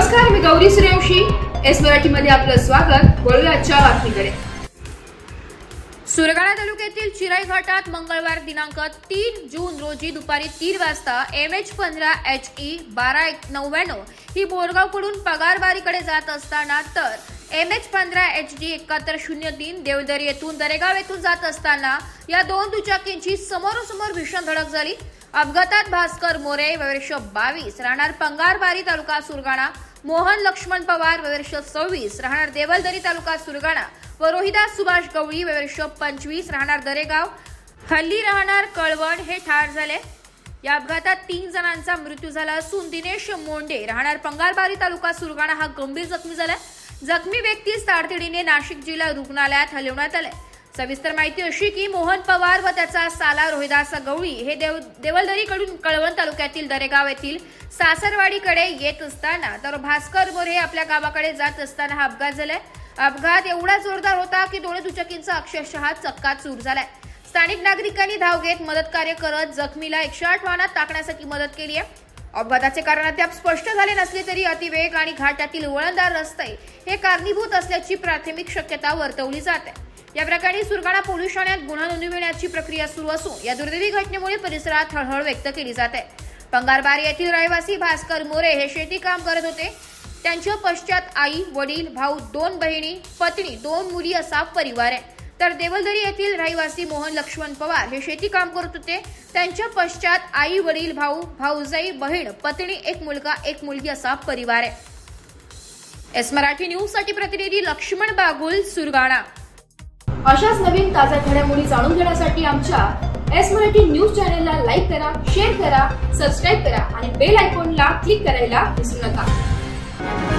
नमस्कार, मी गौरी सूर्यवंशी. एस मराठी मध्ये आपलं स्वागत. वळूया आजच्या बातमीकडे. सुरगाणा तालुक्यातील चिराई घाटात मंगळवार दिनांक 3 जून रोजी दुपारी 3 वाजता MH15 HE 1299 ही बोरगावकडून पगारबारीकडे जात असताना तर MH15 HD 7103 देवदरी येथून दरेगाव येथून जात असताना या दोन दुचाकींची समोरासमोर भीषण धडक झाली. अपघातात भास्कर मोरे वर्ष 22 राहणार पंगारबारी तालुका सुरगाणा, मोहन लक्ष्मण पवार वर्ष 26 राहणार देवलदरी तालुका सुरगाणा व रोहिदास सुभाष गवळी वर्ष 25 राहणार दरेगाव हल्ली राहणार कळवण हे ठार झाले. या अपघातात 3 जणांचा मृत्यू झाला असून दिनेश मोंडे राहणार पंगारबारी तालुका सुरगाणा हा गंभीर जखमी झाला. जखमी व्यक्तीस तातडीने नाशिक जिल्हा रुग्णालयात हलवण्यात आले. सविस्तर माहिती अशी की मोहन पवार व त्याचा साला रोहिदास गवळी हे देवलदरीकडून कळवण तालुक्यातील दरेगाव येथील सासरवाडीकडे येत असताना तर भास्कर मोरे आपल्या गावाकडे जात असताना हा अपघात झालाय. अपघात एवढा जोरदार होता की दोन्ही दुचाकींचा अक्षरशः चक्काचूर झालाय. स्थानिक नागरिकांनी धाव घेत मदत कार्य करत जखमीला 108 वाहनात टाकण्यासाठी मदत केली आहे. अपघाताचे कारण अद्याप स्पष्ट झाले नसले तरी अतिवेग आणि घाटातील वळणदार रस्ते हे कारणीभूत असल्याची प्राथमिक शक्यता वर्तवली जाते. या प्रकरणी सुरगाणा पोलीस ठाण्यात गुन्हा नोंदविण्याची प्रक्रिया सुरू असून या दुर्दैवी घटनेमुळे परिसरात हळहळ व्यक्त केली जाते. पंगारबारी येथील रहिवासी भास्कर मोरे हे शेती काम करत होते. त्यांच्या पश्चात आई, वडील, भाऊ, 2 बहिणी, पत्नी, 2 मुली असा परिवार आहे. तर देवलदरी येथील रहिवासी मोहन लक्ष्मण पवार हे शेती काम करत होते. त्यांच्या पश्चात आई, वडील, भाऊ, भाऊजाई, बहीण, पत्नी, 1 मुलगा 1 मुलगी असा परिवार आहे. एस मराठी न्यूज साठी प्रतिनिधी लक्ष्मण बागुल, सुरगाणा. अशाच नवीन ताज्या घडामोडी जाणून घेण्यासाठी आमच्या एस मराठी न्यूज चॅनलला लाईक करा, शेअर करा, सबस्क्राईब करा आणि बेल आयकॉनला क्लिक करायला विसरू नका.